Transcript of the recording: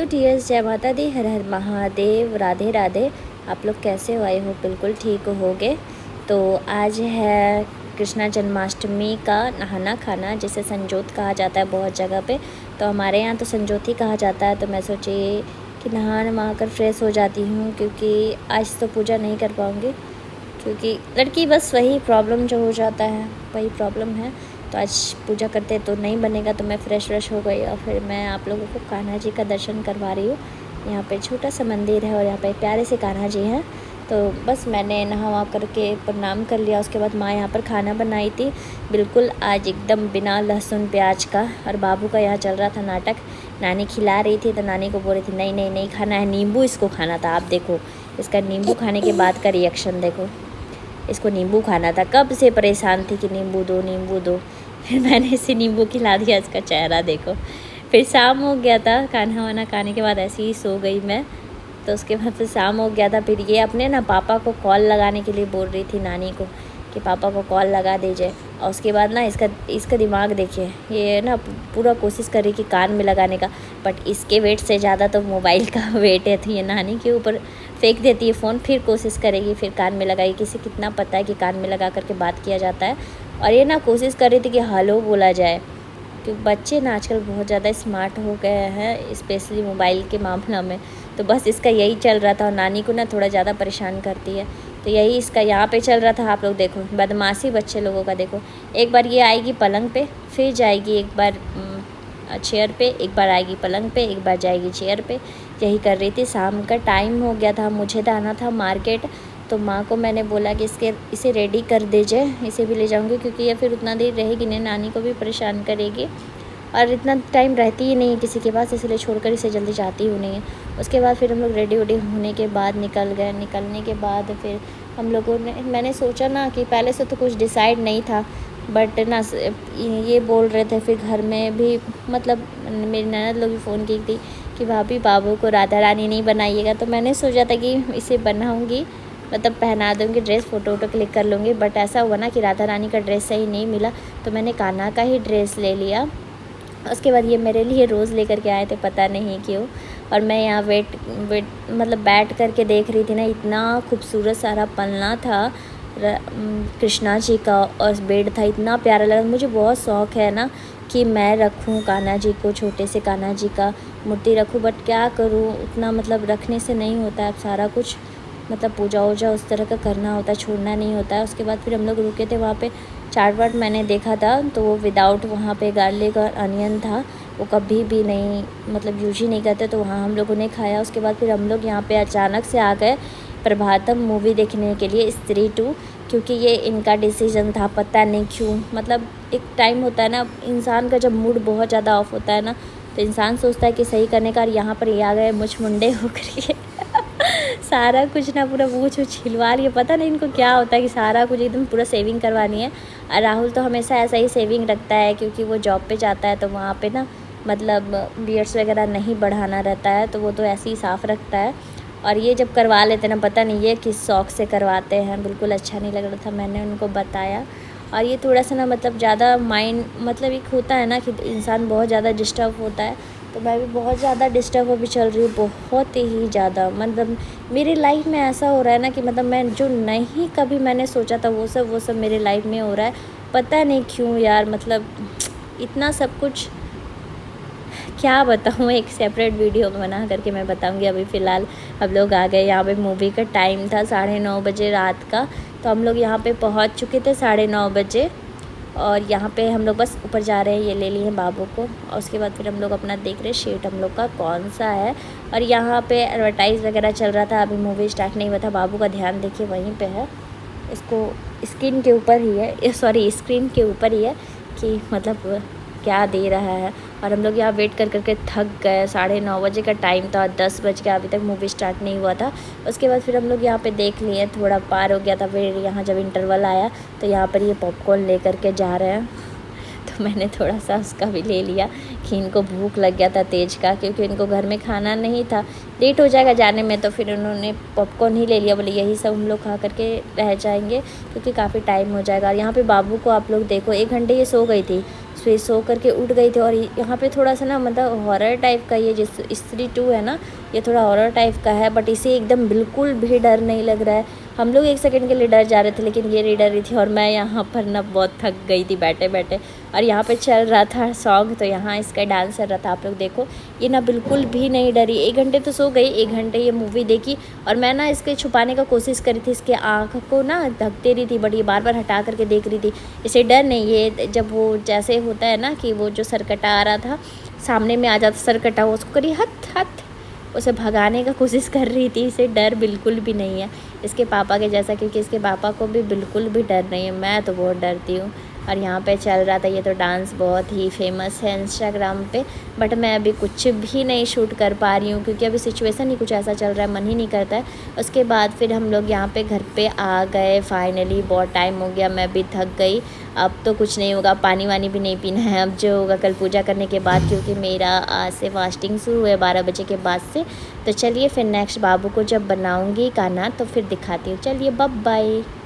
Dears, जय माता दी, हर हर महादेव, राधे राधे। आप लोग कैसे हो? आई हो बिल्कुल ठीक होगे। तो आज है कृष्णा जन्माष्टमी का नहाना खाना, जिसे संजोत कहा जाता है बहुत जगह पे। तो हमारे यहाँ तो संजोत ही कहा जाता है। तो मैं सोची कि नहा कर फ्रेश हो जाती हूँ, क्योंकि आज तो पूजा नहीं कर पाऊँगी, क्योंकि लड़की बस वही प्रॉब्लम जो हो जाता है वही प्रॉब्लम है। तो आज पूजा करते तो नहीं बनेगा, तो मैं फ्रेश हो गई और फिर मैं आप लोगों को कान्हा जी का दर्शन करवा रही हूँ। यहाँ पे छोटा सा मंदिर है और यहाँ पे प्यारे से कान्हा जी हैं। तो बस मैंने नहा करके प्रणाम कर लिया। उसके बाद माँ यहाँ पर खाना बनाई थी, बिल्कुल आज एकदम बिना लहसुन प्याज का। और बाबू का यहाँ चल रहा था नाटक, नानी खिला रही थी तो नानी को बोल रही थी नहीं नहीं नहीं खाना है, नींबू इसको खाना था। आप देखो इसका नींबू खाने के बाद का रिएक्शन देखो, इसको नींबू खाना था। कब से परेशान थी कि नींबू दो नींबू दो, फिर मैंने इसे नींबू खिला दिया। इसका चेहरा देखो। फिर शाम हो गया था, खाना वाना खाने के बाद ऐसे ही सो गई मैं। तो उसके बाद फिर शाम हो गया था। फिर ये अपने ना पापा को कॉल लगाने के लिए बोल रही थी नानी को कि पापा को कॉल लगा दीजिए। और उसके बाद ना इसका दिमाग देखिए, ये ना पूरा कोशिश कर रही कि कान में लगाने का, बट इसके वेट से ज़्यादा तो मोबाइल का वेट है। तो ये नानी के ऊपर फेंक देती है फ़ोन, फिर कोशिश करेगी, फिर कान में लगाएगी। किसी कितना पता है कि कान में लगा करके बात किया जाता है। और ये ना कोशिश कर रही थी कि हेलो बोला जाए, क्योंकि बच्चे ना आजकल बहुत ज़्यादा स्मार्ट हो गए हैं, स्पेशली मोबाइल के मामला में। तो बस इसका यही चल रहा था और नानी को ना थोड़ा ज़्यादा परेशान करती है। तो यही इसका यहाँ पे चल रहा था। आप लोग देखो बदमाशी बच्चे लोगों का देखो, एक बार ये आएगी पलंग पे, फिर जाएगी एक बार चेयर पे, एक बार आएगी पलंग पे, एक बार जाएगी चेयर पे। यही कर रही थी। शाम का टाइम हो गया था, मुझे जाना था मार्केट। तो माँ को मैंने बोला कि इसे रेडी कर दीजिए, इसे भी ले जाऊँगी, क्योंकि ये फिर उतना देर रहेगी नहीं, नानी को भी परेशान करेगी और इतना टाइम रहती ही नहीं किसी के पास, इसलिए छोड़कर इसे जल्दी जाती हूँ नहीं है। उसके बाद फिर हम लोग रेडी वेडी होने के बाद निकल गए। निकलने के बाद फिर हम लोगों ने, मैंने सोचा ना कि पहले से तो कुछ डिसाइड नहीं था, बट ना ये बोल रहे थे फिर घर में भी, मतलब मेरी ननद लोग भी फ़ोन की थी कि भाभी बाबू को राधा रानी नहीं बनाइएगा। तो मैंने सोचा था कि इसे बनाऊँगी, मतलब पहना दूँगी ड्रेस, फ़ोटो क्लिक कर लूँगी। बट ऐसा हुआ ना कि राधा रानी का ड्रेस सही नहीं मिला, तो मैंने कान्हा का ही ड्रेस ले लिया। उसके बाद ये मेरे लिए रोज़ लेकर के आए थे, पता नहीं क्यों। और मैं यहाँ वेट मतलब बैठ करके देख रही थी ना, इतना खूबसूरत सारा पलना था कृष्णा जी का, और बेड था, इतना प्यारा लगा। मुझे बहुत शौक़ है ना कि मैं रखूँ कान्हा जी को, छोटे से कान्हा जी का मूर्ति रखूँ, बट क्या करूँ, उतना मतलब रखने से नहीं होता है। अब सारा कुछ मतलब पूजा वूजा उस तरह का करना होता है, छोड़ना नहीं होता है। उसके बाद फिर हम लोग रुके थे वहाँ पे, चाट वाट मैंने देखा था, तो वो विदाउट वहाँ पे गार्लिक और अनियन था, वो कभी भी नहीं मतलब यूज ही नहीं करते, तो वहाँ हम लोगों ने खाया। उसके बाद फिर हम लोग यहाँ पे अचानक से आ गए प्रभातम मूवी देखने के लिए, स्त्री 2, क्योंकि ये इनका डिसीजन था, पता नहीं क्यों। मतलब एक टाइम होता है ना इंसान का, जब मूड बहुत ज़्यादा ऑफ होता है ना, तो इंसान सोचता है कि सही करने का। और यहाँ पर ये आ गए मुझ मुंडे होकर के सारा कुछ ना पूरा वो जो छिलवा लिया, पता नहीं इनको क्या होता है कि सारा कुछ एकदम पूरा सेविंग करवानी है। और राहुल तो हमेशा ऐसा ही सेविंग रखता है, क्योंकि वो जॉब पे जाता है, तो वहाँ पे ना मतलब बियर्ड्स वगैरह नहीं बढ़ाना रहता है, तो वो तो ऐसे ही साफ़ रखता है। और ये जब करवा लेते ना, पता नहीं ये किस शौक़ से करवाते हैं, बिल्कुल अच्छा नहीं लग रहा था, मैंने उनको बताया। और ये थोड़ा सा ना मतलब ज़्यादा माइंड, मतलब एक होता है ना कि इंसान बहुत ज़्यादा डिस्टर्ब होता है, तो मैं भी बहुत ज़्यादा डिस्टर्ब अभी चल रही हूँ, बहुत ही ज़्यादा। मतलब मेरी लाइफ में ऐसा हो रहा है ना कि मतलब मैं जो नहीं कभी मैंने सोचा था वो सब मेरे लाइफ में हो रहा है, पता नहीं क्यों यार। मतलब इतना सब कुछ क्या बताऊँ, एक सेपरेट वीडियो बना करके मैं बताऊँगी। अभी फ़िलहाल हम लोग आ गए यहाँ पे, मूवी का टाइम था 9:30 बजे रात का, तो हम लोग यहाँ पे पहुँच चुके थे 9:30 बजे। और यहाँ पे हम लोग बस ऊपर जा रहे हैं, ये ले लिए हैं बाबू को। और उसके बाद फिर हम लोग अपना देख रहे हैं शेट हम लोग का कौन सा है। और यहाँ पे एडवर्टाइज़ वगैरह चल रहा था, अभी मूवी स्टार्ट नहीं हुआ था। बाबू का ध्यान देखिए वहीं पे है, इसको स्क्रीन के ऊपर ही है, सॉरी स्क्रीन के ऊपर ही है कि मतलब क्या दे रहा है। और हम लोग यहाँ वेट कर करके थक गए। 9:30 बजे का टाइम था, 10 बज के अभी तक मूवी स्टार्ट नहीं हुआ था। उसके बाद फिर हम लोग यहाँ पे देख लिए, थोड़ा पार हो गया था। फिर यहाँ जब इंटरवल आया तो यहाँ पर ये पॉपकॉर्न ले करके जा रहे हैं, तो मैंने थोड़ा सा उसका भी ले लिया कि इनको भूख लग गया था तेज का, क्योंकि इनको घर में खाना नहीं था, लेट हो जाएगा जाने में। तो फिर उन्होंने पॉपकॉर्न ही ले लिया, बोले यही सब हम लोग खा करके रह जाएंगे, क्योंकि काफ़ी टाइम हो जाएगा। और यहाँ पे बाबू को आप लोग देखो, 1 घंटे ये सो गई थी, सो करके उठ गई थी। और यहाँ पे थोड़ा सा ना मतलब हॉरर टाइप का, ये जिस स्त्री 2 है ना, ये थोड़ा हॉरर टाइप का है, बट इसे एकदम बिल्कुल भी डर नहीं लग रहा है। हम लोग 1 सेकंड के लिए डर जा रहे थे, लेकिन ये नहीं डर रही थी। और मैं यहाँ पर ना बहुत थक गई थी बैठे बैठे। और यहाँ पे चल रहा था सॉन्ग, तो यहाँ इसका डांस चल रहा था। आप लोग देखो, ये ना बिल्कुल भी नहीं डरी। 1 घंटे तो सो गई, 1 घंटे ये मूवी देखी। और मैं ना इसके छुपाने का कोशिश करी थी, इसके आँख को ना ढकते रही थी, बट ये बार बार हटा करके देख रही थी। इसे डर नहीं, ये जब वो जैसे होता है ना कि वो जो सरकटा आ रहा था सामने में आ जाता सरकटा, वो उसको करी हथ हथ, उसे भगाने का कोशिश कर रही थी। इसे डर बिल्कुल भी नहीं है इसके पापा के जैसा, क्योंकि इसके पापा को भी बिल्कुल भी डर नहीं है। मैं तो बहुत डरती हूँ। और यहाँ पे चल रहा था ये तो डांस, बहुत ही फेमस है इंस्टाग्राम पे। बट मैं अभी कुछ भी नहीं शूट कर पा रही हूँ, क्योंकि अभी सिचुएशन ही कुछ ऐसा चल रहा है, मन ही नहीं करता है। उसके बाद फिर हम लोग यहाँ पे घर पे आ गए फाइनली। बहुत टाइम हो गया, मैं भी थक गई। अब तो कुछ नहीं होगा, पानी वानी भी नहीं पीना है अब, जो होगा कल पूजा करने के बाद, क्योंकि मेरा आज से फास्टिंग शुरू है 12 बजे के बाद से। तो चलिए फिर नेक्स्ट बाबू को जब बनाऊँगी खाना तो फिर दिखाती हूँ। चलिए बाय बाय।